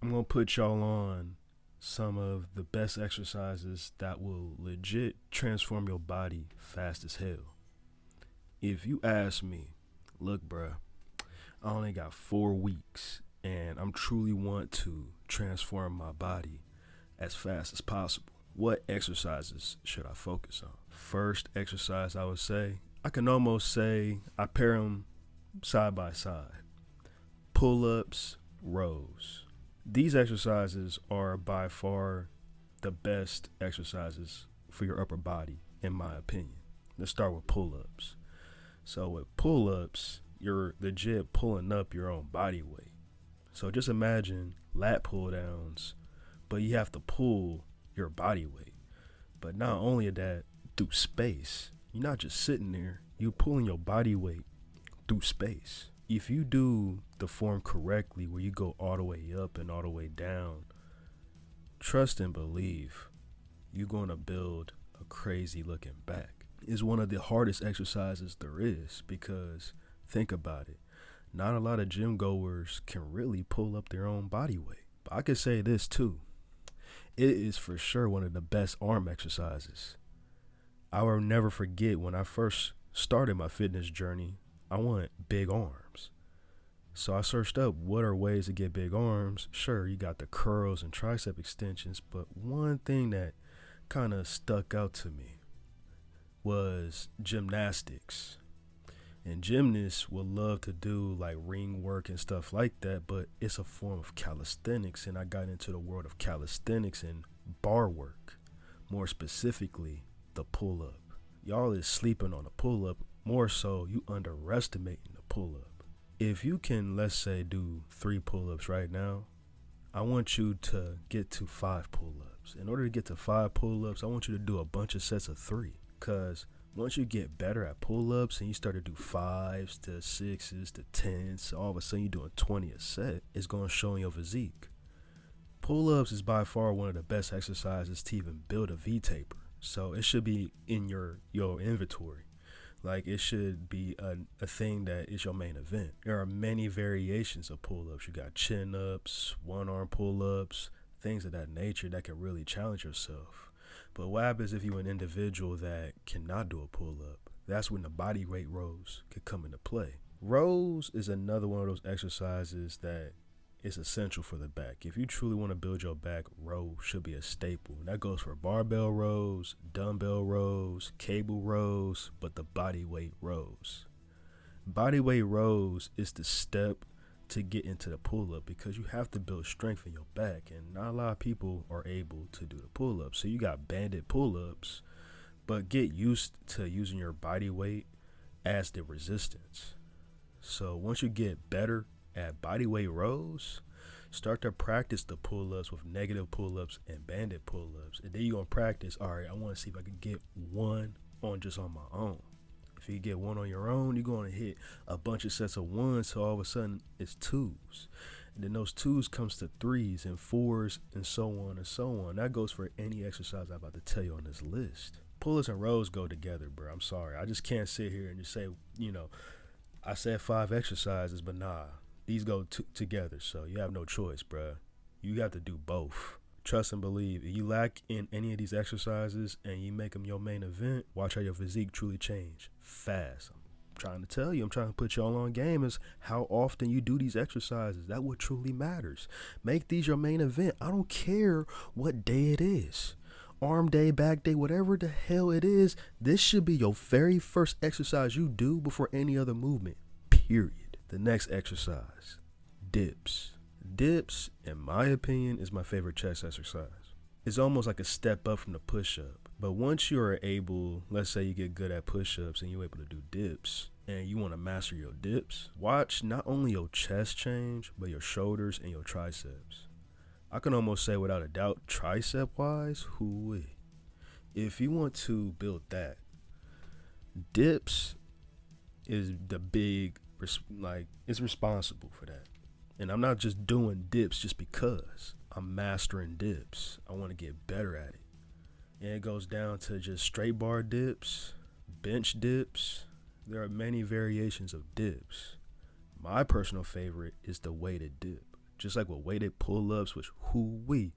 I'm going to put y'all on some of the best exercises that will legit transform your body fast as hell. If you ask me, look, bruh, I only got 4 weeks and I'm truly want to transform my body as fast as possible. What exercises should I focus on? First exercise, I would say, I can almost say I pair them side by side. Pull ups, rows. These exercises are by far the best exercises for your upper body, in my opinion. Let's start with pull ups. So, with pull ups, you're legit pulling up your own body weight. So, just imagine lat pull downs, but you have to pull your body weight. But not only that, through space. You're not just sitting there, you're pulling your body weight through space. If you do the form correctly, where you go all the way up and all the way down, trust and believe you're going to build a crazy looking back. It's one of the hardest exercises there is because think about it. Not a lot of gym goers can really pull up their own body weight. But I could say this too. It is for sure one of the best arm exercises. I will never forget when I first started my fitness journey, I wanted big arms. So I searched up what are ways to get big arms. Sure, you got the curls and tricep extensions, but one thing that kind of stuck out to me was gymnastics. And gymnasts would love to do like ring work and stuff like that, but it's a form of calisthenics, and I got into the world of calisthenics and bar work, more specifically the pull-up. Y'all is sleeping on the pull-up, more so you underestimating the pull-up. If you can, let's say, do 3 pull-ups right now, I want you to get to 5 pull-ups. In order to get to 5 pull-ups, I want you to do a bunch of sets of 3, because once you get better at pull-ups and you start to do 5s to 6s to 10s, all of a sudden you're doing 20 a set, it's going to show in your physique. Pull-ups is by far one of the best exercises to even build a V-taper. So it should be in your inventory. Like it should be a thing that is your main event. There are many variations of pull-ups. You got chin-ups, one-arm pull-ups, things of that nature that can really challenge yourself. But what happens if you're an individual that cannot do a pull-up? That's when the body weight rows could come into play. Rows is another one of those exercises that is essential for the back. If you truly want to build your back, row should be a staple. And that goes for barbell rows, dumbbell rows, cable rows, but the body weight rows. Body weight rows is the step to get into the pull-up because you have to build strength in your back, and not a lot of people are able to do the pull-up. So you got banded pull-ups, but get used to using your body weight as the resistance. So once you get better at body weight rows, start to practice the pull-ups with negative pull-ups and banded pull-ups, and then you're going to practice, all right, I want to see if I can get one on just on my own. If you get one on your own, you're going to hit a bunch of sets of 1s, so all of a sudden it's 2s. And then those 2s comes to 3s and 4s and so on and so on. That goes for any exercise I'm about to tell you on this list. Pull-ups and rows go together, bro. I'm sorry. I just can't sit here and just say, I said 5 exercises, but nah, these go together, so you have no choice, bro. You got to do both. Trust and believe. If you lack in any of these exercises and you make them your main event, watch how your physique truly change fast. I'm trying to tell you, I'm trying to put y'all on game is how often you do these exercises. That's what truly matters. Make these your main event. I don't care what day it is. Arm day, back day, whatever the hell it is, this should be your very first exercise you do before any other movement, period. The next exercise, dips. Dips, in my opinion, is my favorite chest exercise. It's almost like a step up from the push-up. But once you are able, let's say you get good at push-ups and you're able to do dips, and you want to master your dips, watch not only your chest change, but your shoulders and your triceps. I can almost say without a doubt, tricep-wise, hoo-wee. If you want to build that, dips is the big, it's responsible for that. And I'm not just doing dips just because. I'm mastering dips. I want to get better at it. And it goes down to just straight bar dips, bench dips. There are many variations of dips. My personal favorite is the weighted dip. Just like with weighted pull-ups, which hoo-wee.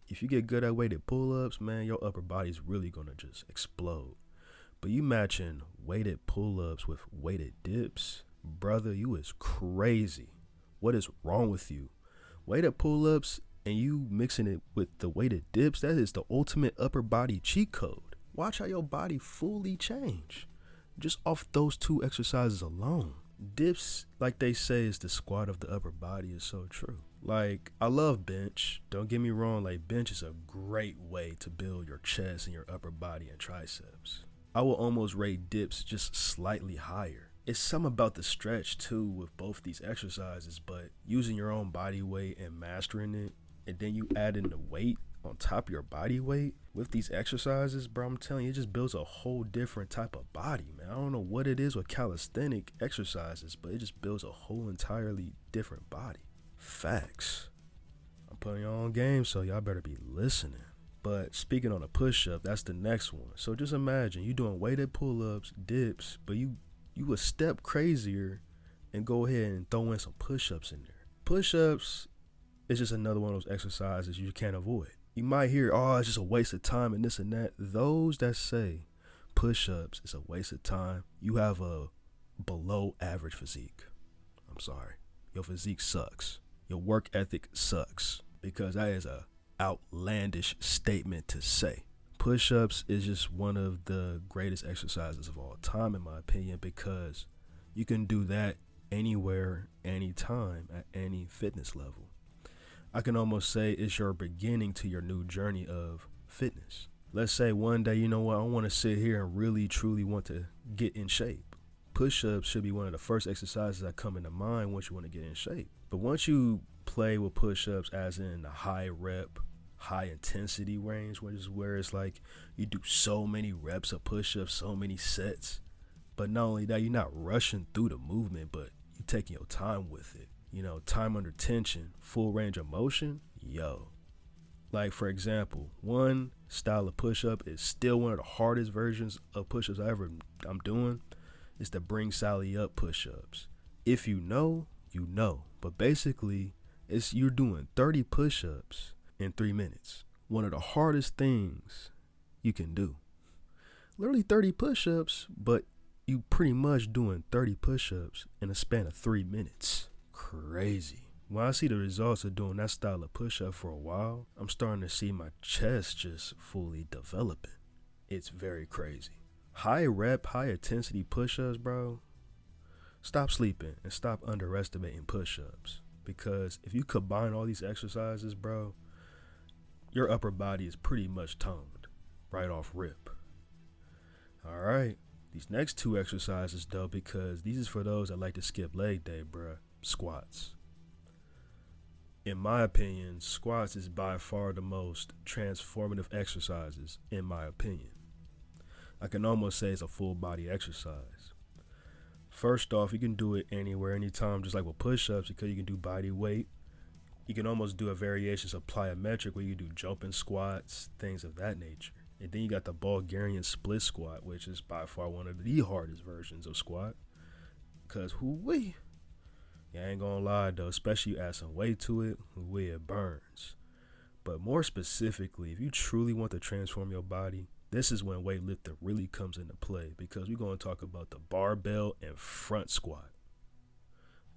If you get good at weighted pull-ups, man, your upper body's really gonna just explode. But you matching weighted pull-ups with weighted dips, brother, you is crazy. What is wrong with you? Weighted pull-ups and you mixing it with the weighted dips, that is the ultimate upper body cheat code. Watch how your body fully change just off those two exercises alone. Dips, like they say, is the squat of the upper body, is so true. Like, I love bench. Don't get me wrong, like bench is a great way to build your chest and your upper body and triceps. I will almost rate dips just slightly higher. It's something about the stretch too with both these exercises, but using your own body weight and mastering it, and then you add in the weight on top of your body weight with these exercises, bro, I'm telling you, it just builds a whole different type of body, man. I don't know what it is with calisthenic exercises, but it just builds a whole entirely different body. Facts. I'm putting y'all on game, so y'all better be listening. But speaking on a push-up, that's the next one. So just imagine you doing weighted pull-ups, dips, but you a step crazier and go ahead and throw in some push-ups in there. Push-ups is just another one of those exercises you can't avoid. You might hear, oh, it's just a waste of time and this and that. Those that say push-ups is a waste of time, you have a below average physique. I'm sorry. Your physique sucks. Your work ethic sucks, because that is a outlandish statement to say. Push-ups is just one of the greatest exercises of all time, in my opinion, because you can do that anywhere, anytime, at any fitness level. I can almost say it's your beginning to your new journey of fitness. Let's say one day, you know what, I want to sit here and really, truly want to get in shape. Push-ups should be one of the first exercises that come into mind once you want to get in shape. But once you play with push-ups as in the high rep, high intensity range, which is where it's like you do so many reps of push-ups, so many sets. But not only that, you're not rushing through the movement, but you're taking your time with it. You know, time under tension, full range of motion, yo. Like, for example, one style of push-up is still one of the hardest versions of push-ups I'm doing. It's the bring Sally up push-ups. If you know, you know. But basically, it's you're doing 30 push-ups in 3 minutes. One of the hardest things you can do. Literally 30 push-ups, but you pretty much doing 30 push-ups in a span of 3 minutes. Crazy. When I see the results of doing that style of push-up for a while, I'm starting to see my chest just fully developing. It's very crazy. High rep, high intensity push-ups, bro. Stop sleeping and stop underestimating push-ups. Because if you combine all these exercises, bro, your upper body is pretty much toned right off rip. All right. These next two exercises, though, because these is for those that like to skip leg day, bro. Squats. In my opinion, squats is by far the most transformative exercises, in my opinion. I can almost say it's a full body exercise. First off, you can do it anywhere, anytime, just like with push-ups, because you can do body weight. You can almost do a variation of plyometric where you do jumping squats, things of that nature. And then you got the Bulgarian split squat, which is by far one of the hardest versions of squat. Because hoo-wee. Yeah, I ain't gonna lie though, especially you add some weight to it, hoo-wee, it burns. But more specifically, if you truly want to transform your body, this is when weightlifting really comes into play, because we're going to talk about the barbell and front squat.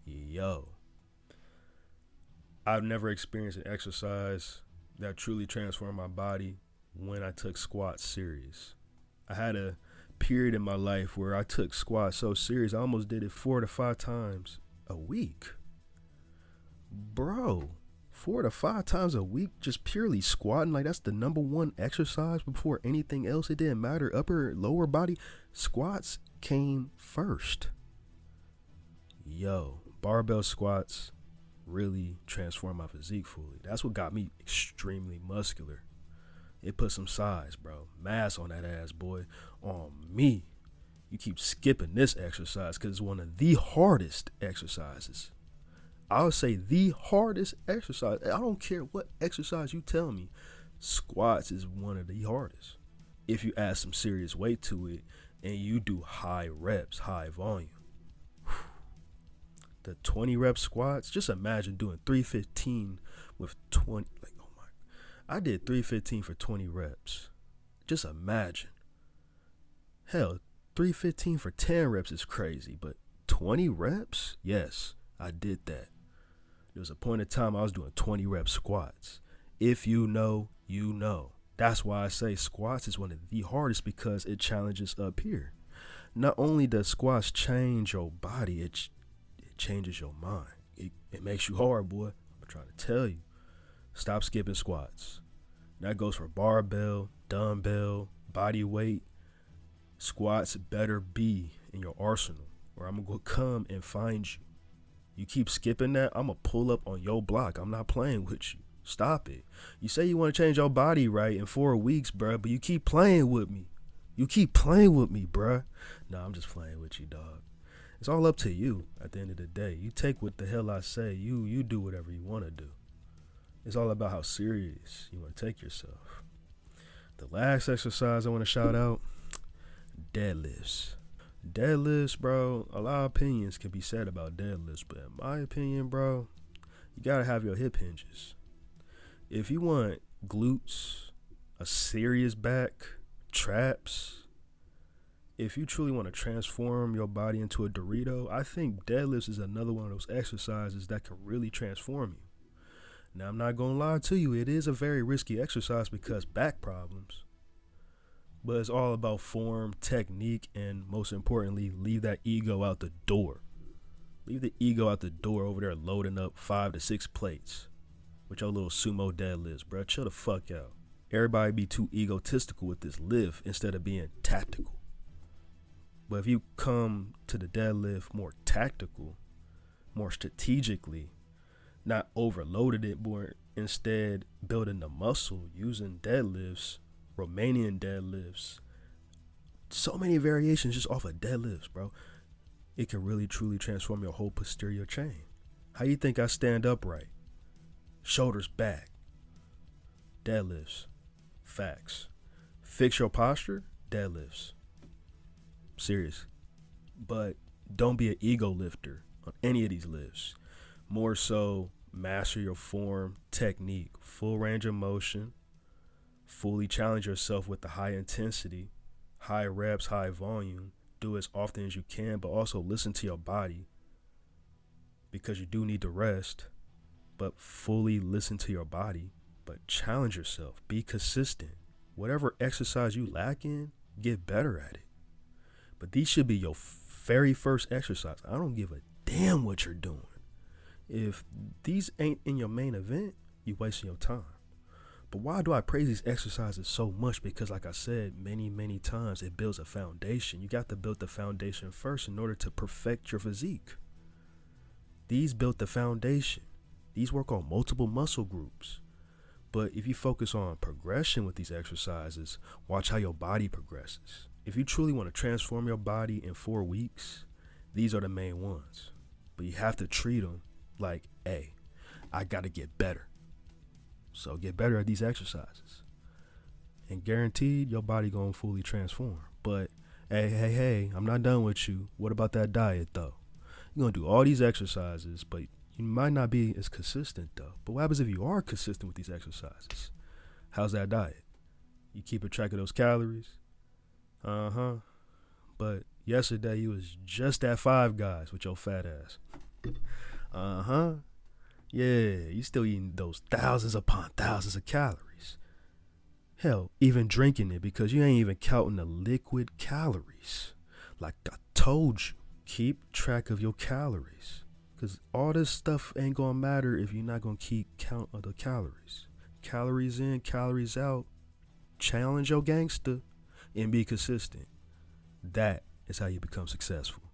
Yo. I've never experienced an exercise that truly transformed my body when I took squats serious. I had a period in my life where I took squats so serious, I almost did it 4 to 5 times a week. Bro. 4 to 5 times a week, just purely squatting, like that's the number one exercise before anything else. It didn't matter, upper, lower body, squats came first. Yo, barbell squats really transformed my physique fully. That's what got me extremely muscular. It put some size, bro, mass on that ass, boy, on me. You keep skipping this exercise because it's one of the hardest exercises. I would say the hardest exercise. I don't care what exercise you tell me. Squats is one of the hardest. If you add some serious weight to it and you do high reps, high volume. The 20 rep squats. Just imagine doing 315 with 20. Like, oh my. I did 315 for 20 reps. Just imagine. Hell, 315 for 10 reps is crazy, but 20 reps? Yes, I did that. There was a point in time I was doing 20 rep squats. If you know, you know. That's why I say squats is one of the hardest, because it challenges up here. Not only does squats change your body, it changes your mind. It makes you hard, boy. I'm trying to tell you. Stop skipping squats. That goes for barbell, dumbbell, body weight. Squats better be in your arsenal, or I'm going to come and find you. You keep skipping that, I'm going to pull up on your block. I'm not playing with you. Stop it. You say you want to change your body right in 4 weeks, bruh, but you keep playing with me. You keep playing with me, bruh. Nah, I'm just playing with you, dog. It's all up to you at the end of the day. You take what the hell I say. You do whatever you want to do. It's all about how serious you want to take yourself. The last exercise I want to shout out, deadlifts. Deadlifts, bro, a lot of opinions can be said about deadlifts, but in my opinion, bro, you got to have your hip hinges. If you want glutes, a serious back, traps, if you truly want to transform your body into a Dorito, I think deadlifts is another one of those exercises that can really transform you. Now, I'm not going to lie to you, it is a very risky exercise because back problems. But it's all about form, technique, and most importantly, leave that ego out the door. Leave the ego out the door over there loading up 5 to 6 plates with your little sumo deadlifts, bro. Chill the fuck out. Everybody be too egotistical with this lift instead of being tactical. But if you come to the deadlift more tactical, more strategically, not overloaded it, but instead building the muscle using deadlifts, Romanian deadlifts, so many variations just off of deadlifts, bro. It can really truly transform your whole posterior chain. How you think I stand upright? Shoulders back. Deadlifts. Facts. Fix your posture? Deadlifts. Serious. But don't be an ego lifter on any of these lifts. More so, master your form, technique, full range of motion. Fully challenge yourself with the high intensity, high reps, high volume. Do as often as you can, but also listen to your body because you do need to rest, but fully listen to your body, but challenge yourself. Be consistent. Whatever exercise you lack in, get better at it. But these should be your very first exercise. I don't give a damn what you're doing. If these ain't in your main event, you're wasting your time. But why do I praise these exercises so much? Because like I said many times, it builds a foundation. You got to build the foundation first in order to perfect your physique. These built the foundation. These work on multiple muscle groups. But if you focus on progression with these exercises, watch how your body progresses. If you truly want to transform your body in 4 weeks, these are the main ones. But you have to treat them like, hey, I got to get better. So get better at these exercises. And guaranteed your body gonna fully transform. But hey, I'm not done with you. What about that diet though? You're gonna do all these exercises, but you might not be as consistent though. But what happens if you are consistent with these exercises? How's that diet? You keeping track of those calories? But yesterday you was just at Five Guys with your fat ass. Yeah, you still eating those thousands upon thousands of calories. Hell, even drinking it because you ain't even counting the liquid calories. Like I told you, keep track of your calories. Because all this stuff ain't going to matter if you're not going to keep count of the calories. Calories in, calories out. Challenge your gangster and be consistent. That is how you become successful.